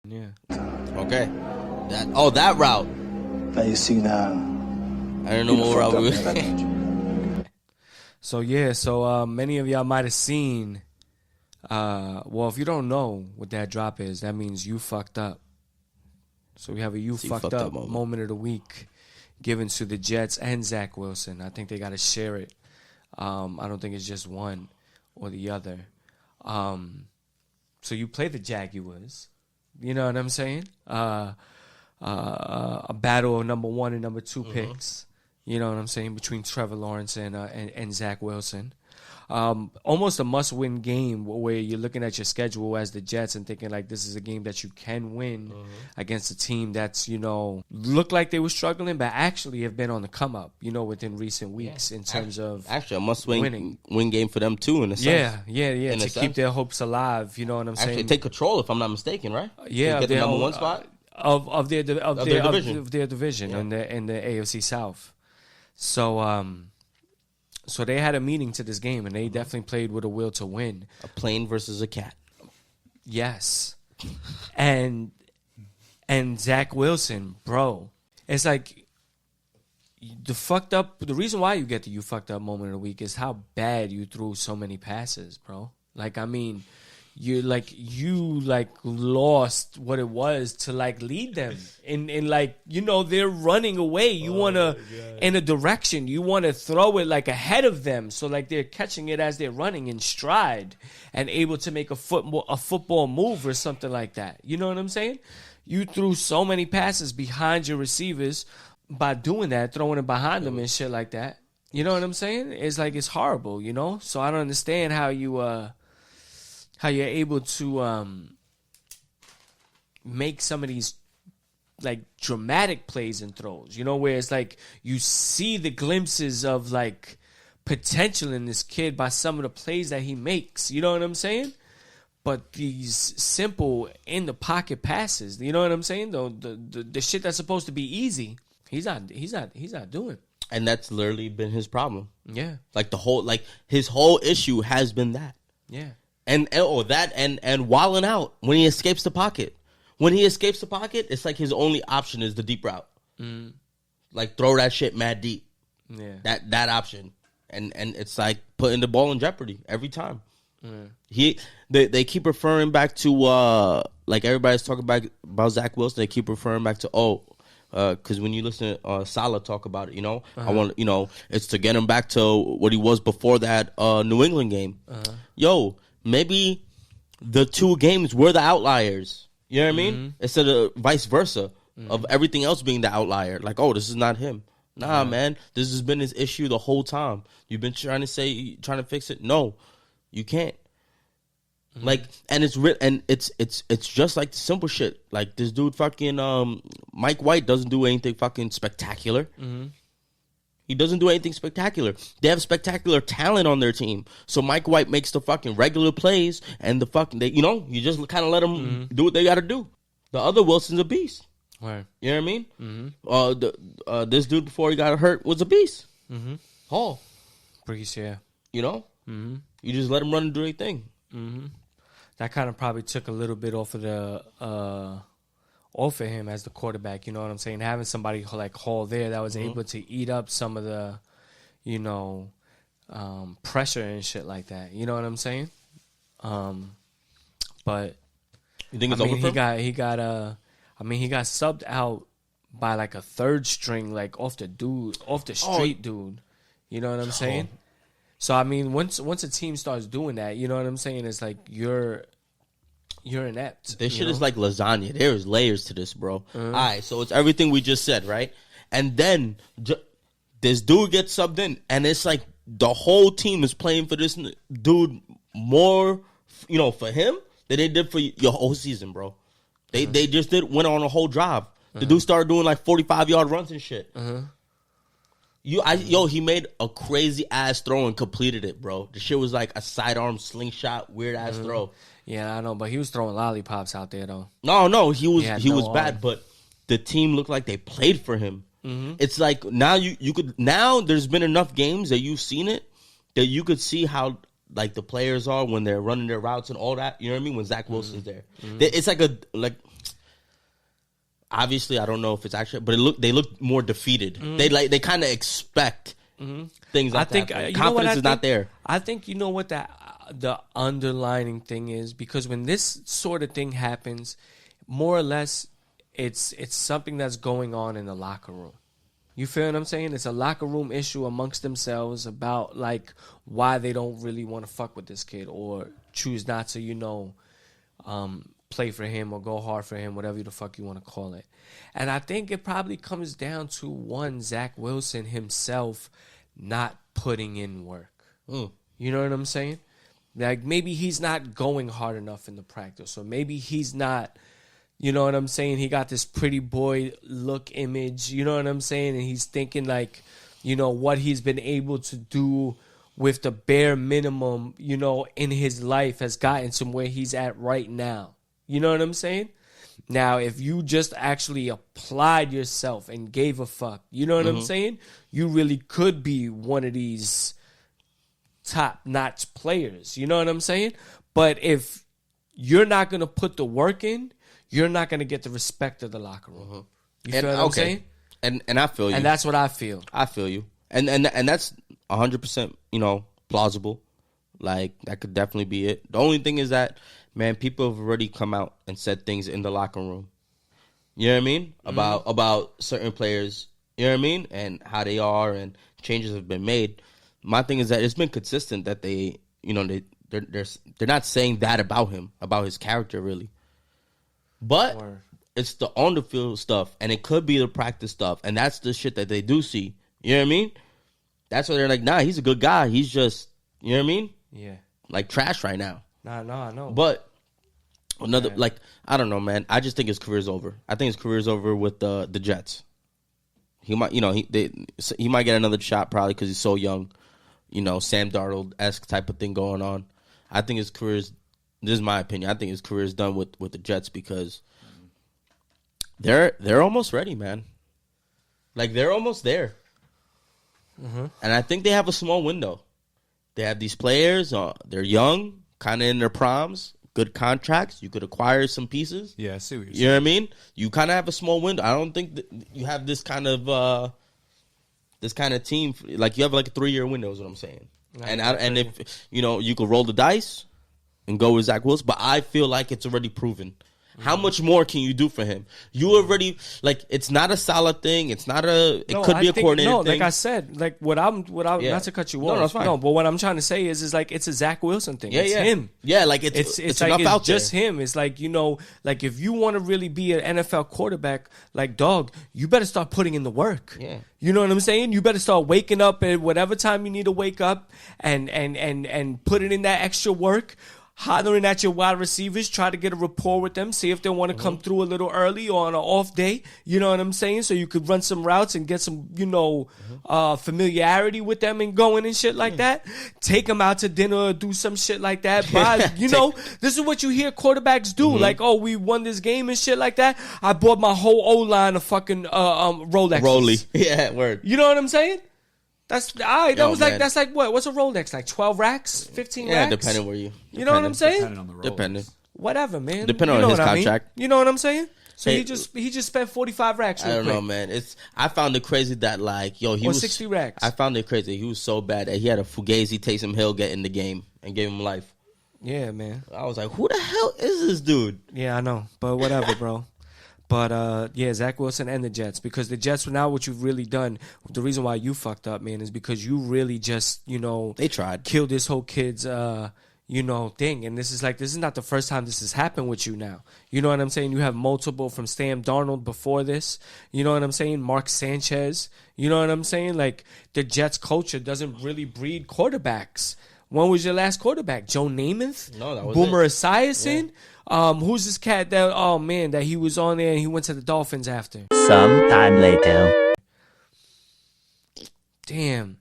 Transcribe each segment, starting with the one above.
Yeah. Okay. That route. Now you see now. I don't know what route we were. So many of y'all might have seen. Well, if you don't know what that drop is, that means you fucked up. So we have a you fucked up moment of the week given to the Jets and Zach Wilson. I think they got to share it. I don't think it's just one or the other. So you play the Jaguars. You know what I'm saying? A battle of number 1 and number 2 picks. You know what I'm saying? Between Trevor Lawrence and Zach Wilson. Almost a must-win game where you're looking at your schedule as the Jets and thinking like this is a game that you can win against a team that's, looked like they were struggling but actually have been on the come-up, within recent weeks in terms of actually a must-win game for them too in a sense. Yeah, to keep their hopes alive, you know what I'm saying? Actually take control if I'm not mistaken, right? Yeah. Get the number 1 spot? Of their division. Of their division in the AFC South. So they had a meeting to this game, and they definitely played with a will to win. A plane versus a cat. Yes. And Zach Wilson, bro, it's like the reason why you get the you fucked up moment of the week is how bad you threw so many passes, bro. Like, I mean, you lost what it was to lead them in they're running away. You want to in a direction. You want to throw it ahead of them. So they're catching it as they're running in stride and able to make a football move or something like that. You know what I'm saying? You threw so many passes behind your receivers by doing that, throwing it behind them and shit like that. You know what I'm saying? It's horrible, So I don't understand how you're able to make some of these dramatic plays and throws, where it's you see the glimpses of potential in this kid by some of the plays that he makes. You know what I'm saying? But these simple in the pocket passes, you know what I'm saying? The shit that's supposed to be easy, he's not doing. And that's literally been his problem. Yeah. His whole issue has been that. Yeah. And wilding out when he escapes the pocket. When he escapes the pocket, it's his only option is the deep route. Throw that shit mad deep. Yeah. That option. And it's putting the ball in jeopardy every time. They keep referring back to everybody's talking about Zach Wilson. They keep referring back to because when you listen to Salah talk about it, I want it's to get him back to what he was before that New England game. Maybe the 2 games were the outliers. You know what I mean? Instead of vice versa of everything else being the outlier. This is not him. Nah, man, this has been his issue the whole time. You've been trying to fix it. No, you can't. And it's just the simple shit. This dude fucking Mike White doesn't do anything fucking spectacular. He doesn't do anything spectacular. They have spectacular talent on their team. So Mike White makes the fucking regular plays and the fucking you just kind of let them do what they got to do. The other Wilson's a beast. Right. You know what I mean? This dude before he got hurt was a beast. Hall. Beast, yeah. You just let him run and do their thing. That kind of probably took a little bit off of him as the quarterback, you know what I'm saying? Having somebody like Hall there that was able to eat up some of the, pressure and shit like that. You know what I'm saying? But you think it's over for him? He got subbed out by a third string, off the street dude. You know what I'm saying? So once a team starts doing that, you know what I'm saying? It's you're inept. This shit is like lasagna. There is layers to this, bro. All right, so it's everything we just said, right? And then this dude gets subbed in, and it's the whole team is playing for this dude more, for him than they did for your whole season, bro. They just went on a whole drive. The dude started doing 45-yard runs and shit. He made a crazy ass throw and completed it, bro. The shit was a sidearm slingshot, weird ass throw. Yeah, I know, but he was throwing lollipops out there though. No, he was bad, but the team looked like they played for him. It's now there's been enough games that you've seen it that you could see how the players are when they're running their routes and all that. You know what I mean? When Zach Wilson's there, it's Obviously, I don't know if it's actually, but they look more defeated. They kind of expect things like that. Confidence is not there. I think you know what the underlining thing is, because when this sort of thing happens, more or less, it's something that's going on in the locker room. You feel what I'm saying? It's a locker room issue amongst themselves about like why they don't really want to fuck with this kid or choose not to, play for him or go hard for him, whatever the fuck you want to call it. And I think it probably comes down to one, Zach Wilson himself not putting in work. You know what I'm saying? Like maybe he's not going hard enough in the practice, or maybe he's not. You know what I'm saying? He got this pretty boy look image, you know what I'm saying? And he's thinking like, what he's been able to do with the bare minimum, in his life has gotten to where he's at right now. You know what I'm saying? Now, if you just actually applied yourself and gave a fuck, you know what I'm saying? You really could be one of these top-notch players. You know what I'm saying? But if you're not going to put the work in, you're not going to get the respect of the locker room. You feel what I'm saying? And I feel you. And that's what I feel. I feel you. And that's 100%, plausible. Like, that could definitely be it. The only thing is that, man, people have already come out and said things in the locker room. You know what I mean? About certain players, you know what I mean? And how they are, and changes have been made. My thing is that it's been consistent that they, they're not saying that about him, about his character, really. But it's the on the field stuff, and it could be the practice stuff, and that's the shit that they do see. You know what I mean? That's why they're like, nah, he's a good guy. He's just, you know what I mean? Yeah. Like trash right now. Nah, I know. But I don't know, man. I just think his career's over. I think his career's over with the Jets. He might, he might get another shot probably because he's so young. Sam Darnold-esque type of thing going on. I think his career's. This is my opinion. I think his career is done with the Jets because they're almost ready, man. Like, they're almost there. And I think they have a small window. They have these players. They're young, kind of in their primes, good contracts. You could acquire some pieces. Yeah, I see what you're saying. You know what I mean? You kind of have a small window. I don't think that you have this kind of team. Like, you have like a 3-year window is what I'm saying. And if, you could roll the dice and go with Zach Wilson, but I feel like it's already proven. How much more can you do for him? You already, like, it's not a solid thing. It's not it could be a coordinated thing. No, like I said, like what I'm not to cut you off. No, that's fine. No, but what I'm trying to say is like it's a Zach Wilson thing. It's him. Yeah, like it's like enough it's out just there. him. It's like, like if you want to really be an NFL quarterback, like, dog, you better start putting in the work. Yeah. You know what I'm saying? You better start waking up at whatever time you need to wake up and putting in that extra work. Hollering at your wide receivers, try to get a rapport with them, see if they want to come through a little early or on an off day. You know what I'm saying? So you could run some routes and get some, familiarity with them and going and shit like that. Take them out to dinner or do some shit like that. But, this is what you hear quarterbacks do. Like, oh, we won this game and shit like that. I bought my whole O-line of fucking Rolexes. Rolly. Yeah, word. You know what I'm saying? That's all right. That's like what? What's a Rolex? Like 12 racks, 15 racks? Yeah, depending where you. You know what I'm saying? Depending on the roles. Depending. Whatever, man. Depending on his contract. You know what I'm saying? So Hey, he just spent 45 racks. I don't know, man. I found it crazy that he was 60 racks. I found it crazy. He was so bad that he had a Fugazi Taysom Hill get in the game and gave him life. Yeah, man. I was like, who the hell is this dude? Yeah, I know, but whatever, bro. But, Zach Wilson and the Jets. Because the Jets, now what you've really done, the reason why you fucked up, man, is because you really just, They tried. Kill this whole kid's, thing. And this is not the first time this has happened with you now. You know what I'm saying? You have multiple from Sam Darnold before this. You know what I'm saying? Mark Sanchez. You know what I'm saying? Like, the Jets culture doesn't really breed quarterbacks. When was your last quarterback? Joe Namath? No, that was Boomer Esiason? Yeah. Who's this cat that he was on there and he went to the Dolphins after? Sometime later. Damn.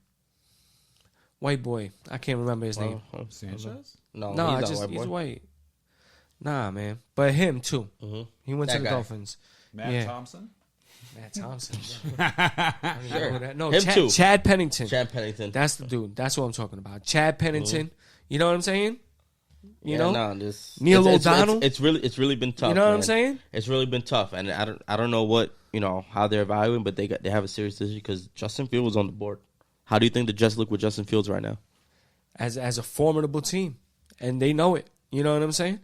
White boy. I can't remember his name. Sanchez? No, he's white. Nah, man. But him too. He went to the Dolphins. Matt Thompson? Matt Thompson. Sure. No, him too. Chad Pennington. Chad Pennington. That's the dude. That's what I'm talking about. Chad Pennington. You know what I'm saying? You know, Neil O'Donnell. It's really been tough. You know what I'm man. saying? It's really been tough, and I don't know what how they're evaluating, but they have a serious issue because Justin Fields was on the board. How do you think the Jets look with Justin Fields right now? As a formidable team, and they know it. You know what I'm saying?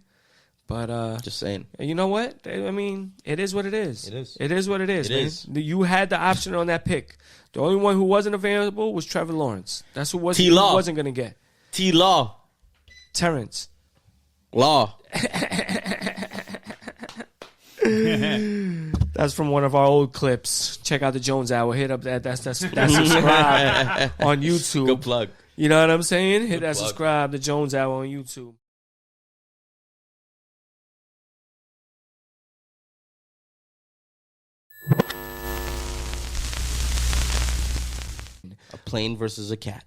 But just saying. You know what? I mean, it is what it is. It is. It is what it is. It man. is. You had the option on that pick. The only one who wasn't available was Trevor Lawrence. That's who wasn't going to get. T-Law. Terrence. Law. That's from one of our old clips. Check out the Jones Hour. Hit up that subscribe on YouTube. Good plug. You know what I'm saying? Hit that plug. subscribe, the Jones Hour on YouTube. A plane versus a cat.